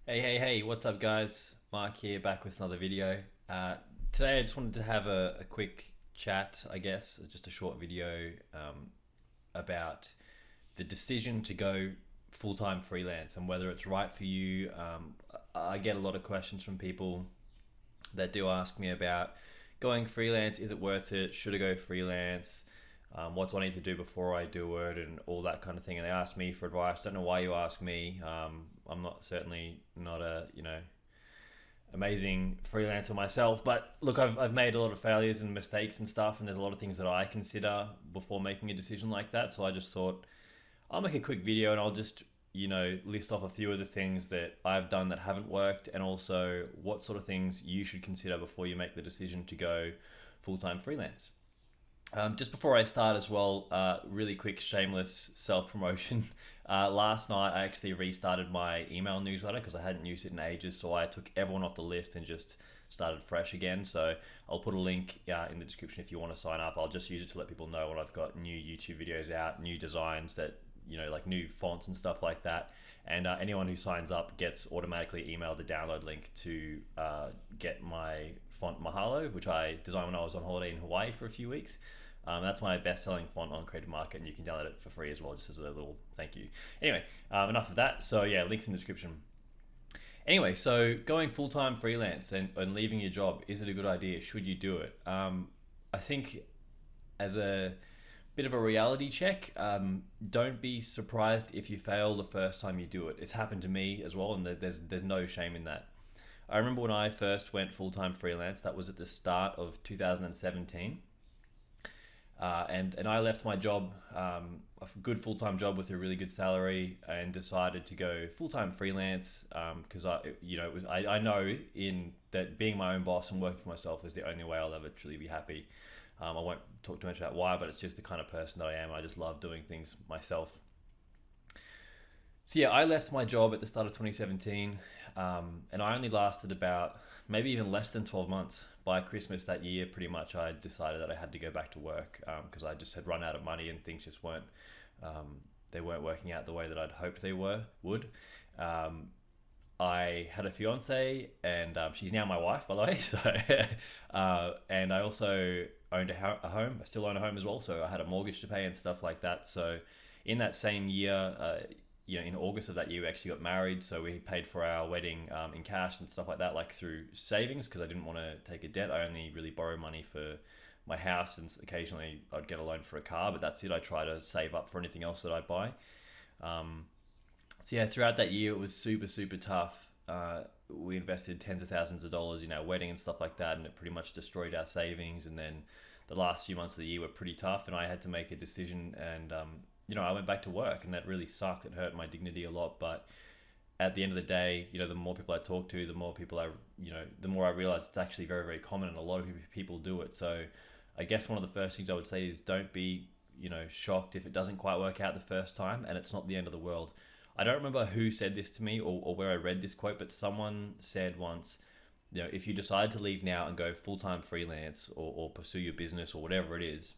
Hey, what's up, guys? Mark here, back with another video. Uh, Today, I just wanted to have a quick chat, I guess, just a short video about the decision to go full time freelance and whether it's right for you. I get a lot of questions from people that do ask me about going freelance. Is it worth it? Should I go freelance? What do I need to do before I do it, and all that kind of thing. And they ask me for advice. Don't know why you ask me. I'm not certainly not a amazing freelancer myself, but look, I've made a lot of failures and mistakes and stuff, and there's a lot of things that I consider before making a decision like that. So I just thought I'll make a quick video and I'll just list off a few of the things that I've done that haven't worked, and also what sort of things you should consider before you make the decision to go full-time freelance. Just before I start as well, really quick shameless self promotion. Last night I actually restarted my email newsletter because I hadn't used it in ages, so I took everyone off the list and just started fresh again. So I'll put a link in the description if you want to sign up. I'll just use it to let people know when I've got new YouTube videos out, new designs that, like new fonts and stuff like that. And anyone who signs up gets automatically emailed a download link to get my font Mahalo, which I designed when I was on holiday in Hawaii for a few weeks. That's my best-selling font on Creative Market, and you can download it for free as well, just as a little thank you. Anyway, enough of that. So yeah, links in the description. Anyway, so going full-time freelance and leaving your job, is it a good idea? Should you do it? I think as a bit of a reality check, don't be surprised if you fail the first time you do it. It's happened to me as well, and there's no shame in that. I remember when I first went full-time freelance, that was at the start of 2017. And I left my job, a good full time job with a really good salary, and decided to go full time freelance because I know in that being my own boss and working for myself is the only way I'll ever truly be happy. I won't talk too much about why, but it's just the kind of person that I am. I just love doing things myself. So yeah, I left my job at the start of 2017, and I only lasted about maybe even less than 12 months. By Christmas that year, pretty much, I decided that I had to go back to work because I just had run out of money and things just weren't they weren't working out the way that I'd hoped they would. Um, I had a fiance, and she's now my wife, by the way. So, and I also owned a home. I still own a home as well. So I had a mortgage to pay and stuff like that. So, in that same year, in August of that year, we actually got married. So we paid for our wedding in cash and stuff like that, like through savings, because I didn't want to take a debt. I only really borrow money for my house, and occasionally I'd get a loan for a car, but that's it. I try to save up for anything else that I buy. Um, so yeah, throughout that year, it was super, super tough. We invested tens of thousands of dollars in our wedding and stuff like that, and it pretty much destroyed our savings. And then the last few months of the year were pretty tough, and I had to make a decision. And I went back to work, and that really sucked. It hurt my dignity a lot, but at the end of the day, the more people I talk to, the more people the more I realize it's actually very, very common, and a lot of people do it. So I guess one of the first things I would say is don't be, shocked if it doesn't quite work out the first time, and it's not the end of the world. I don't remember who said this to me, or where I read this quote, but someone said once, if you decide to leave now and go full-time freelance, or pursue your business or whatever it is,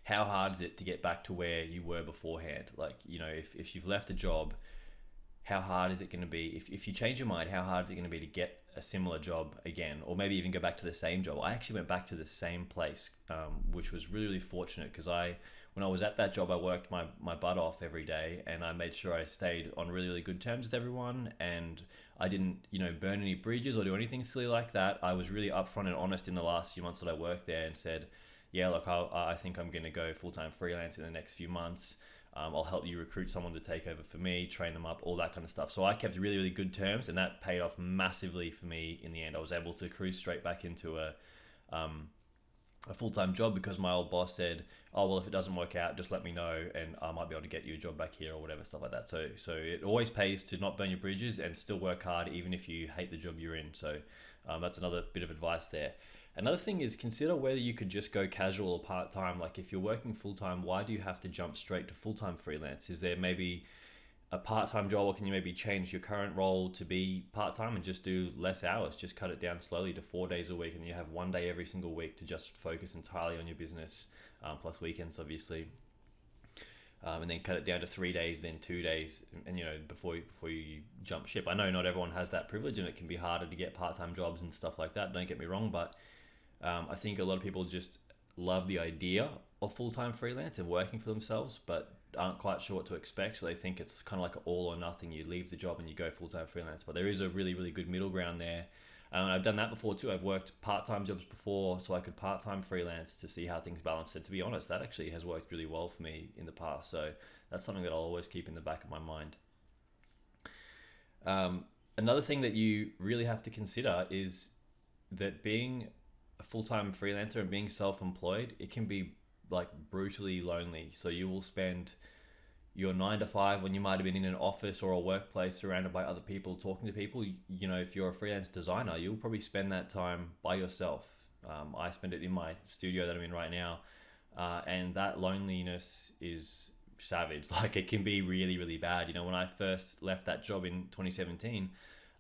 how hard is it to get back to where you were beforehand? Like, if you've left a job, how hard is it going to be? If you change your mind, how hard is it going to be to get a similar job again, or maybe even go back to the same job? I actually went back to the same place, which was really, really fortunate, because when I was at that job, I worked my butt off every day, and I made sure I stayed on really, really good terms with everyone, and I didn't, burn any bridges or do anything silly like that. I was really upfront and honest in the last few months that I worked there, and said, yeah, look, I think I'm going to go full-time freelance in the next few months. I'll help you recruit someone to take over for me, train them up, all that kind of stuff. So I kept really, really good terms, and that paid off massively for me in the end. I was able to cruise straight back into a full-time job, because my old boss said, oh, well, if it doesn't work out, just let me know, and I might be able to get you a job back here or whatever, stuff like that. So it always pays to not burn your bridges and still work hard, even if you hate the job you're in. So that's another bit of advice there. Another thing is, consider whether you could just go casual or part-time. Like, if you're working full-time, why do you have to jump straight to full-time freelance? Is there maybe a part-time job, or can you maybe change your current role to be part-time and just do less hours? Just cut it down slowly to 4 days a week, and you have one day every single week to just focus entirely on your business, plus weekends, obviously. and then cut it down to 3 days, then 2 days, and before you jump ship. I know not everyone has that privilege, and it can be harder to get part-time jobs and stuff like that. Don't get me wrong, but I think a lot of people just love the idea of full-time freelance and working for themselves, but aren't quite sure what to expect. So they think it's kind of like an all or nothing. You leave the job and you go full-time freelance, but there is a really, really good middle ground there. I've done that before too. I've worked part-time jobs before, so I could part-time freelance to see how things balance. And to be honest, that actually has worked really well for me in the past. So that's something that I'll always keep in the back of my mind. Another thing that you really have to consider is that being a full-time freelancer and being self-employed, it can be like brutally lonely. So you will spend your 9 to 5 when you might have been in an office or a workplace surrounded by other people, talking to people. If you're a freelance designer, you'll probably spend that time by yourself. I spend it in my studio that I'm in right now, and that loneliness is savage. Like, it can be really, really bad. When I first left that job in 2017,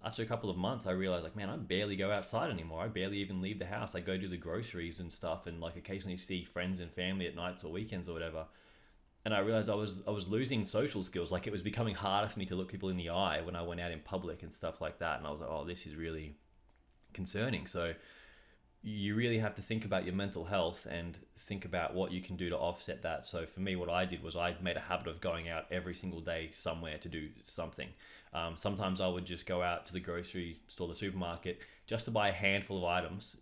after a couple of months, I realized, like, man, I barely go outside anymore. I barely even leave the house. I go do the groceries and stuff, and like occasionally see friends and family at nights or weekends or whatever. And I realized I was losing social skills. Like, it was becoming harder for me to look people in the eye when I went out in public and stuff like that. And I was like, oh, this is really concerning. So you really have to think about your mental health and think about what you can do to offset that. So for me, what I did was I made a habit of going out every single day somewhere to do something. Sometimes I would just go out to the grocery store, the supermarket, just to buy a handful of items,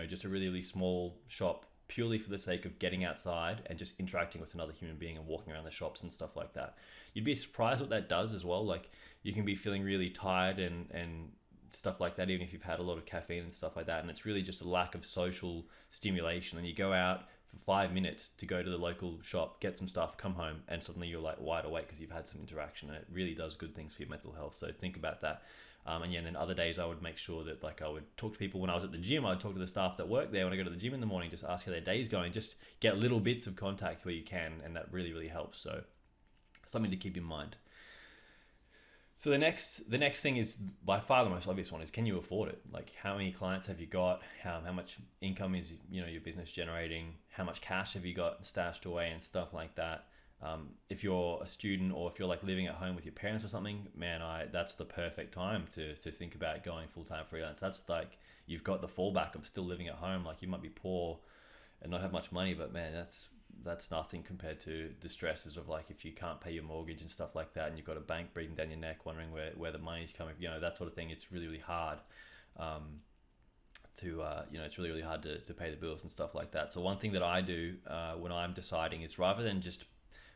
just a really, really small shop, purely for the sake of getting outside and just interacting with another human being and walking around the shops and stuff like that. You'd be surprised what that does as well. Like, you can be feeling really tired and stuff like that, even if you've had a lot of caffeine and stuff like that. And it's really just a lack of social stimulation. And you go out for 5 minutes to go to the local shop, get some stuff, come home, and suddenly you're like wide awake because you've had some interaction, and it really does good things for your mental health. So think about that. And then other days I would make sure that, like, I would talk to people when I was at the gym. I would talk to the staff that work there when I go to the gym in the morning, just ask how their day's going, just get little bits of contact where you can. And that really, really helps. So something to keep in mind. So the next thing is by far the most obvious one is, can you afford it? Like, how many clients have you got? How much income is, your business generating? How much cash have you got stashed away and stuff like that? If you're a student, or if you're like living at home with your parents or something, man, that's the perfect time to think about going full-time freelance. That's like, you've got the fallback of still living at home. Like, you might be poor and not have much money, but man, that's nothing compared to the stresses of, like, if you can't pay your mortgage and stuff like that, and you've got a bank breathing down your neck wondering where the money's coming, that sort of thing. It's really, really hard it's really, really hard to pay the bills and stuff like that. So one thing that I do when I'm deciding is, rather than just,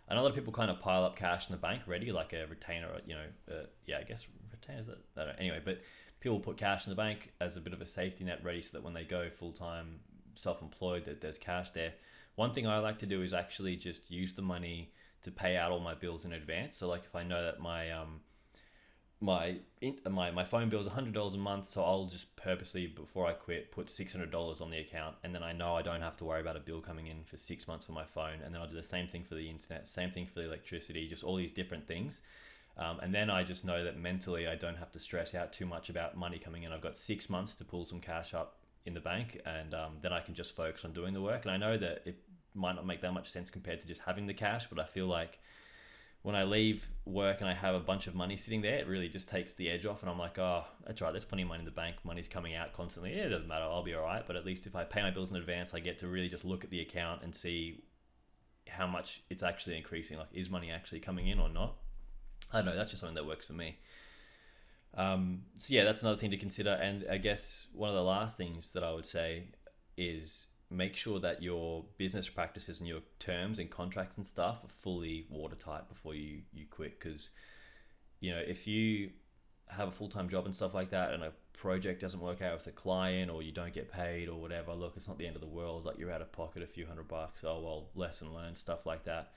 I know a lot of people kind of pile up cash in the bank ready, like a retainer, I guess retainers, I don't know. Anyway, but people put cash in the bank as a bit of a safety net ready, so that when they go full-time self-employed, that there's cash there. One thing I like to do is actually just use the money to pay out all my bills in advance. So, like, if I know that my phone bill is $100 a month, so I'll just purposely, before I quit, put $600 on the account, and then I know I don't have to worry about a bill coming in for 6 months for my phone. And then I'll do the same thing for the internet, same thing for the electricity, just all these different things. And then I just know that mentally I don't have to stress out too much about money coming in. I've got 6 months to pull some cash up in the bank, and then I can just focus on doing the work. And I know that it might not make that much sense compared to just having the cash, but I feel like when I leave work and I have a bunch of money sitting there, it really just takes the edge off, and I'm like, oh, that's right, there's plenty of money in the bank, money's coming out constantly, it doesn't matter, I'll be all right. But at least if I pay my bills in advance, I get to really just look at the account and see how much it's actually increasing. Like, is money actually coming in or not? I don't know, that's just something that works for me. So yeah, that's another thing to consider. And I guess one of the last things that I would say is, make sure that your business practices and your terms and contracts and stuff are fully watertight before you quit. Because, if you have a full-time job and stuff like that, and a project doesn't work out with a client, or you don't get paid or whatever, look, it's not the end of the world. Like, you're out of pocket a few $100. Oh, well, lesson learned, stuff like that.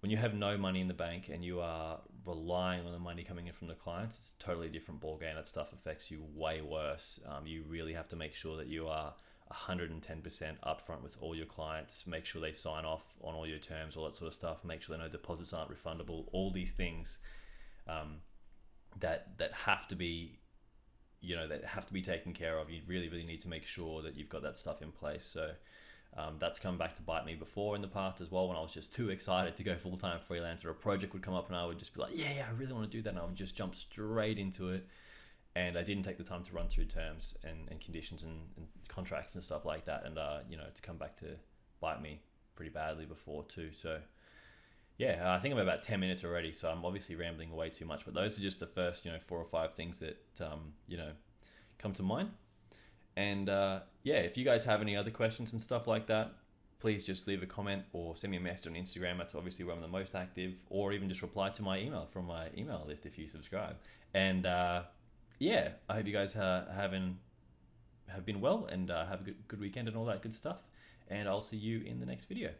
When you have no money in the bank and you are relying on the money coming in from the clients, it's a totally different ballgame. That stuff affects you way worse. You really have to make sure that you are 110% upfront with all your clients. Make sure they sign off on all your terms, all that sort of stuff. Make sure they know deposits aren't refundable. All these things that have to be, that have to be taken care of. You really, really need to make sure that you've got that stuff in place. So That's come back to bite me before in the past as well, when I was just too excited to go full-time freelance, or a project would come up and I would just be like, yeah, I really want to do that. And I would just jump straight into it. And I didn't take the time to run through terms and conditions and contracts and stuff like that. And, it's come back to bite me pretty badly before too. So yeah, I think I'm about 10 minutes already. So I'm obviously rambling away too much, but those are just the first, 4 or 5 things that, come to mind. And if you guys have any other questions and stuff like that, please just leave a comment or send me a message on Instagram. That's obviously where I'm the most active, or even just reply to my email from my email list if you subscribe. And I hope you guys have been well, and have a good weekend and all that good stuff. And I'll see you in the next video.